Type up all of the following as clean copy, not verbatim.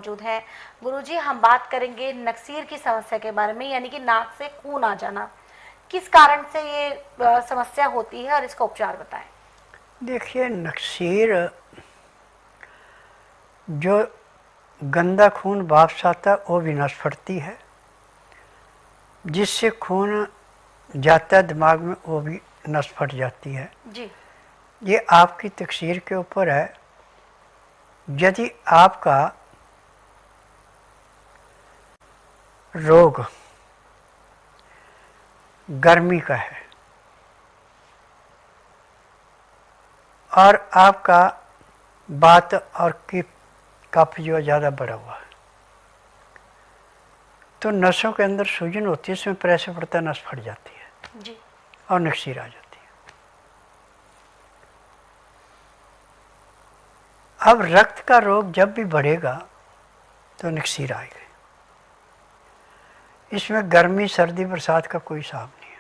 मौजूद हैं। गुरुजी, हम बात करेंगे नक्सीर की समस्या के बारे में, यानी कि नाक से खून आ जाना। किस कारण से ये समस्या होती है और इसका उपचार बताएं। देखिए, नक्सीर जो गंदा खून वापस आता वो भी नस फटती है, जिससे खून जाता है दिमाग में वो भी नस फट जाती है जी। ये आपकी तकसीर के ऊपर है। यदि आपका रोग गर्मी का है और आपका बात और कफ जो ज़्यादा बढ़ा हुआ है, तो नसों के अंदर सूजन होती है, इसमें प्रेशर पड़ता है, नस फट जाती है जी। और नक्सीर आ जाती है। अब रक्त का रोग जब भी बढ़ेगा तो नक्सीर आएगी। इसमें गर्मी सर्दी बरसात का कोई हिसाब नहीं है।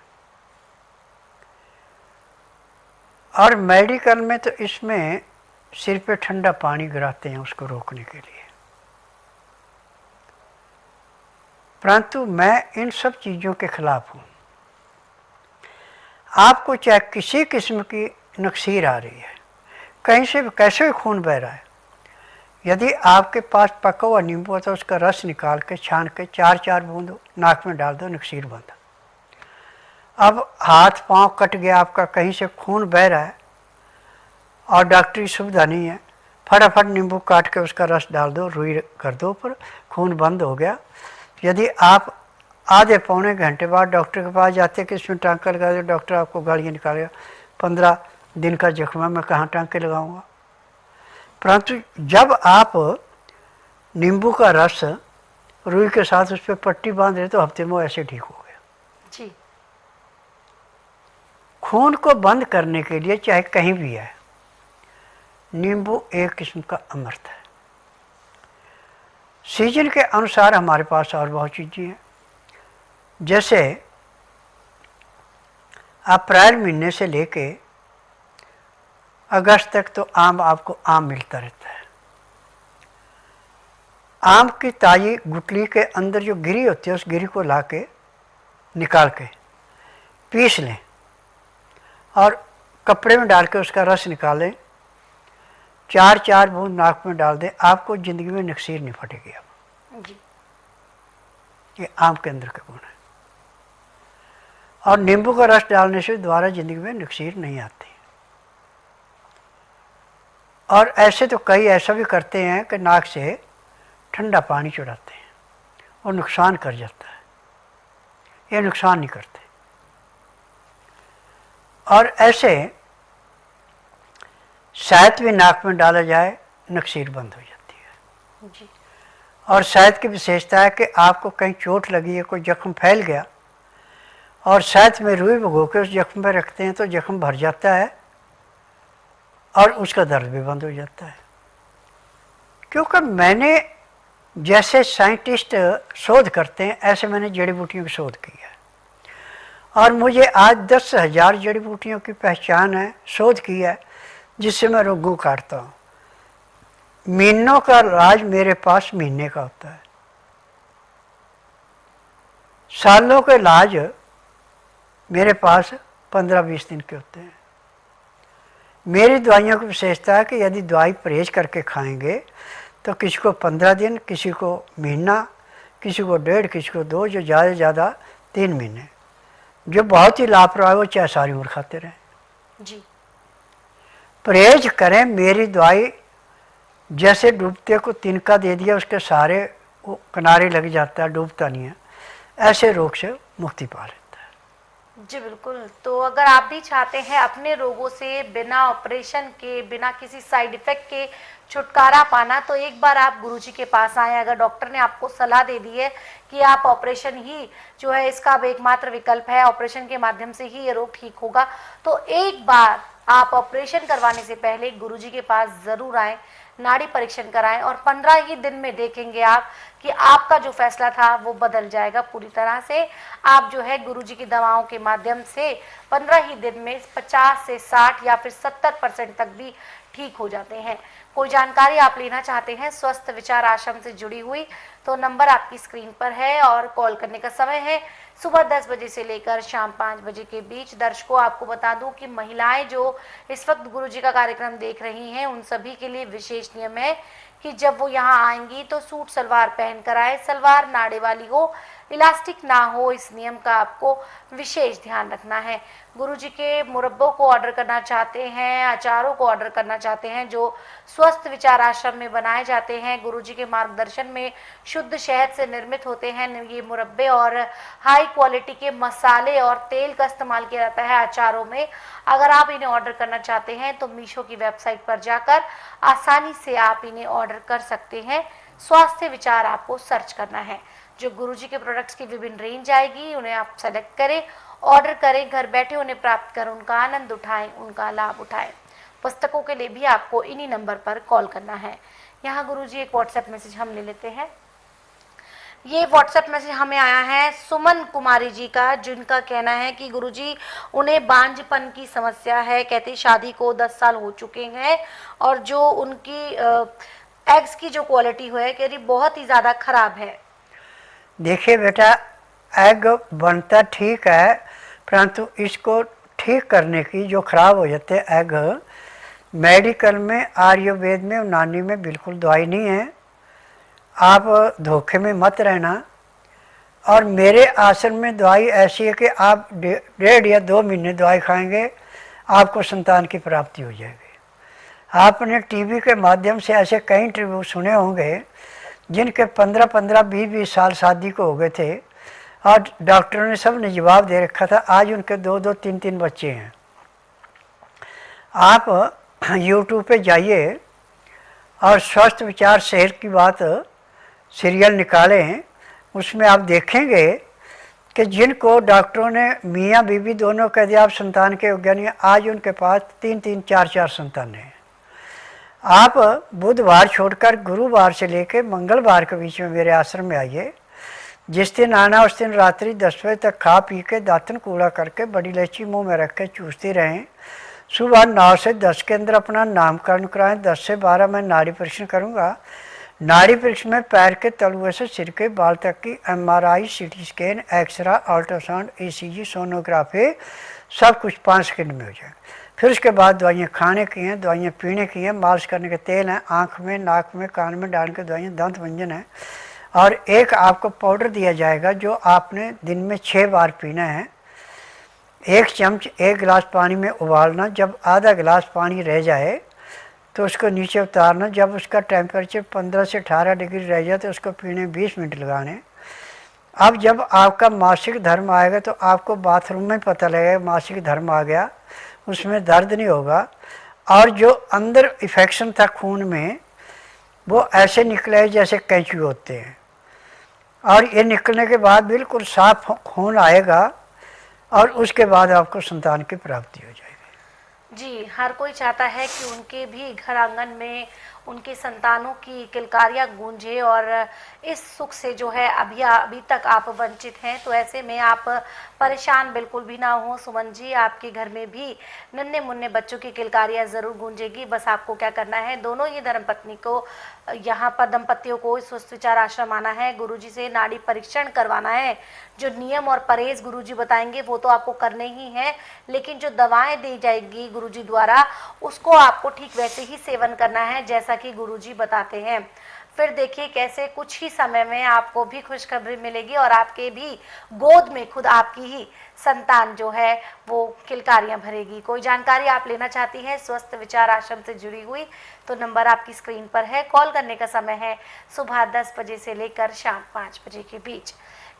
और मेडिकल में तो इसमें सिर पे ठंडा पानी गिराते हैं उसको रोकने के लिए। परंतु मैं इन सब चीज़ों के खिलाफ हूँ। आपको चाहे किसी किस्म की नक्सीर आ रही है, कहीं से भी कैसे भी खून बह रहा है, यदि आपके पास पका हुआ नींबू है तो उसका रस निकाल के छान के 4-4 बूंद नाक में डाल दो, नक्सीर बंद। अब हाथ पांव कट गया आपका, कहीं से खून बह रहा है और डॉक्टरी सुविधा नहीं है, फटाफट नींबू काट के उसका रस डाल दो, रुई कर दो पर खून बंद हो गया। यदि आप आधे पौने घंटे बाद डॉक्टर के पास जाते कि इसमें टांका लगा दो, डॉक्टर आपको गालियाँ निकालेगा, 15 दिन का जख्म है, मैं कहाँ टांके लगाऊंगा। परंतु जब आप नींबू का रस रुई के साथ उस पर पट्टी बांध रहे तो हफ्ते में ऐसे ठीक हो गया। जी। खून को बंद करने के लिए चाहे कहीं भी है, नींबू एक किस्म का अमृत है। सीजन के अनुसार हमारे पास और बहुत चीज़ें हैं, जैसे अप्रैल महीने से लेके अगस्त तक तो आम आपको आम मिलता रहता है। आम की ताजी गुठली के अंदर जो गिरी होती है उस गिरी को ला के निकाल के पीस लें और कपड़े में डाल के उसका रस निकालें, 4-4 बूंद नाक में डाल दें, आपको ज़िंदगी में नक्सीर नहीं फटेगी। अब जी। ये आम के अंदर का गुण है। और नींबू का रस डालने से दोबारा ज़िंदगी में नक्सीर नहीं आती। और ऐसे तो कई ऐसा भी करते हैं कि नाक से ठंडा पानी चढ़ाते हैं और नुकसान कर जाता है। ये नुकसान नहीं करते। और ऐसे शहद भी नाक में डाला जाए, नक्सीर बंद हो जाती है। जी। और शहद की विशेषता है कि आपको कहीं चोट लगी है, कोई जख्म फैल गया और शहद में रुई भिगो के उस जख्म पर रखते हैं तो जख्म भर जाता है और उसका दर्द भी बंद हो जाता है। क्योंकि मैंने जैसे साइंटिस्ट शोध करते हैं ऐसे मैंने जड़ी बूटियों की शोध की है और मुझे आज 10,000 जड़ी बूटियों की पहचान है, शोध की है, जिससे मैं रोगों काटता हूँ। महीनों का इलाज मेरे पास महीने का होता है, सालों के इलाज मेरे पास 15-20 दिन के होते हैं। मेरी दवाइयों की विशेषता है कि यदि दवाई परहेज करके खाएंगे तो किसी को 15 दिन, किसी को महीना, किसी को 1.5, किसी को 2, जो ज़्यादा से ज़्यादा 3 महीने। जो बहुत ही लापरवाह वो चाहे सारी उम्र खाते रहें। जी। परहेज करें। मेरी दवाई जैसे डूबते को तिनका दे दिया उसके सारे वो किनारे लग जाता है, डूबता नहीं है, ऐसे रोग से मुक्ति पा लेता है। जी बिल्कुल। तो अगर आप भी चाहते हैं अपने रोगों से बिना ऑपरेशन के, बिना किसी साइड इफेक्ट के छुटकारा पाना, तो एक बार आप गुरुजी के पास आएँ। अगर डॉक्टर ने आपको सलाह दे दी है कि आप ऑपरेशन ही जो है इसका अब एकमात्र विकल्प है, ऑपरेशन के माध्यम से ही ये रोग ठीक होगा, तो एक बार आप ऑपरेशन करवाने से पहले गुरुजी के पास ज़रूर आएँ, नाड़ी परीक्षण कराएं और 15 ही दिन में देखेंगे आप कि आपका जो फैसला था वो बदल जाएगा पूरी तरह से। आप जो है गुरुजी की दवाओं के माध्यम से 15 ही दिन में 50 से 60 या फिर 70% तक भी ठीक हो जाते हैं। कोई जानकारी आप लेना चाहते हैं स्वस्थ विचार आश्रम से जुड़ी हुई, तो नंबर आपकी स्क्रीन पर है और कॉल करने का समय है सुबह 10 बजे से लेकर शाम 5 बजे के बीच। दर्शकों, आपको बता दूं कि महिलाएं जो इस वक्त गुरुजी का कार्यक्रम देख रही हैं, उन सभी के लिए विशेष नियम है कि जब वो यहाँ आएंगी तो सूट सलवार पहन कर आए, सलवार नाड़े वाली हो, इलास्टिक ना हो, इस नियम का आपको विशेष ध्यान रखना है। गुरुजी के मुरब्बों को ऑर्डर करना चाहते हैं, अचारों को ऑर्डर करना चाहते हैं जो स्वस्थ विचार आश्रम में बनाए जाते हैं, गुरुजी के मार्गदर्शन में शुद्ध शहद से निर्मित होते हैं ये मुरब्बे, और हाई क्वालिटी के मसाले और तेल का इस्तेमाल किया जाता है अचारों में। अगर आप इन्हें ऑर्डर करना चाहते हैं तो मीशो की वेबसाइट पर जाकर आसानी से आप इन्हें ऑर्डर कर सकते हैं। स्वास्थ्य विचार आपको सर्च करना है। जो गुरुजी के प्रोडक्ट्स की विभिन्न रेंज आएगी, उन्हें आप सेलेक्ट करें, ऑर्डर करें, घर बैठे उन्हें प्राप्त कर उनका आनंद उठाएं, उनका लाभ उठाएं। पुस्तकों के लिए भी आपको इन्हीं नंबर पर कॉल करना है। यहाँ गुरुजी एक व्हाट्सएप मैसेज हम ले लेते हैं। ये व्हाट्सएप मैसेज हमें आया है सुमन कुमारी जी का, जिनका कहना है कि गुरुजी उन्हें बांझपन की समस्या है। कहते शादी को 10 साल हो चुके हैं और जो उनकी एग्स की जो क्वालिटी है कह रही बहुत ही ज़्यादा खराब है। देखिए बेटा, एग बनता ठीक है, परंतु इसको ठीक करने की, जो खराब हो जाते हैं एग, मेडिकल में, आयुर्वेद में, यूनानी में बिल्कुल दवाई नहीं है। आप धोखे में मत रहना। और मेरे आश्रम में दवाई ऐसी है कि आप 1.5 या 2 महीने दवाई खाएंगे, आपको संतान की प्राप्ति हो जाएगी। आपने टीवी के माध्यम से ऐसे कई इंटरव्यू सुने होंगे जिनके 15-15, 20-20 साल शादी को हो गए थे और डॉक्टरों ने सब ने जवाब दे रखा था, आज उनके 2-2, 3-3 बच्चे हैं। आप यूट्यूब पे जाइए और स्वस्थ विचार सेहत की बात सीरियल निकालें, उसमें आप देखेंगे कि जिनको डॉक्टरों ने मियाँ बीवी दोनों कह दिया आप संतान के योग्य नहीं, आज उनके पास 3-3, 4-4 संतान हैं। आप बुधवार छोड़कर गुरुवार से लेकर मंगलवार के बीच में मेरे आश्रम में आइए। जिस दिन आना उस दिन रात्रि 10 बजे तक खा पी के दातन कूड़ा करके बड़ी इलायची मुंह में रख के चूसते रहें। सुबह 9 से 10 के अंदर अपना नामकरण कराएं। 10 से 12 मैं नाड़ी परीक्षण करूँगा। नाड़ी परीक्षण में पैर के तलुए से सिर के बाल तक की MRI, CT scan, x ray, ultrasound, ECG, sonography सब कुछ 5 सेकंड में हो जाएगा। फिर उसके बाद दवाइयाँ खाने की हैं, दवाइयाँ पीने की हैं, मालिश करने के तेल हैं, आँख में, नाक में, कान में डालने के दवाइयाँ, दंत मंजन है। और एक आपको पाउडर दिया जाएगा जो आपने दिन में 6 बार पीना है। 1 चम्मच 1 गिलास पानी में उबालना, जब आधा गिलास पानी रह जाए तो उसको नीचे उतारना। जब उसका टेम्परेचर 15 से 18 डिग्री रह जाए तो उसको पीने 20 मिनट लगाने। अब जब आपका मासिक धर्म आएगा तो आपको बाथरूम में पता लगेगा मासिक धर्म आ गया, उसमें दर्द नहीं होगा। और जो अंदर इन्फेक्शन था खून में, वो ऐसे निकले जैसे कैंची होते हैं, और ये निकलने के बाद बिल्कुल साफ खून आएगा और उसके बाद आपको संतान की प्राप्ति हो जाएगी। जी, हर कोई चाहता है कि उनके भी घर आंगन में उनके संतानों की किलकारियाँ गूंजे, और इस सुख से जो है अभी तक आप वंचित हैं। तो ऐसे में आप परेशान बिल्कुल भी ना हो सुमन जी, आपके घर में भी नन्हे मुन्ने बच्चों की किलकारियाँ ज़रूर गूंजेगी। बस आपको क्या करना है, दोनों ही धर्मपत्नी को यहाँ पर दंपतियों को स्वस्थ विचार आश्रम आना है, गुरुजी से नाड़ी परीक्षण करवाना है। जो नियम और परहेज गुरुजी बताएंगे वो तो आपको करने ही हैं, लेकिन जो दवाएं दी जाएगी गुरुजी द्वारा उसको आपको ठीक वैसे ही सेवन करना है जैसा कि गुरुजी बताते हैं। फिर देखिए कैसे कुछ ही समय में आपको भी खुशखबरी मिलेगी और आपके भी गोद में खुद आपकी ही संतान जो है वो किलकारियां भरेगी। कोई जानकारी आप लेना चाहती हैं स्वस्थ विचार आश्रम से जुड़ी हुई, तो नंबर आपकी स्क्रीन पर है। कॉल करने का समय है सुबह 10 बजे से लेकर शाम 5 बजे के बीच।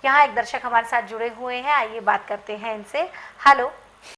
यहाँ एक दर्शक हमारे साथ जुड़े हुए हैं, आइए बात करते हैं इनसे। हेलो,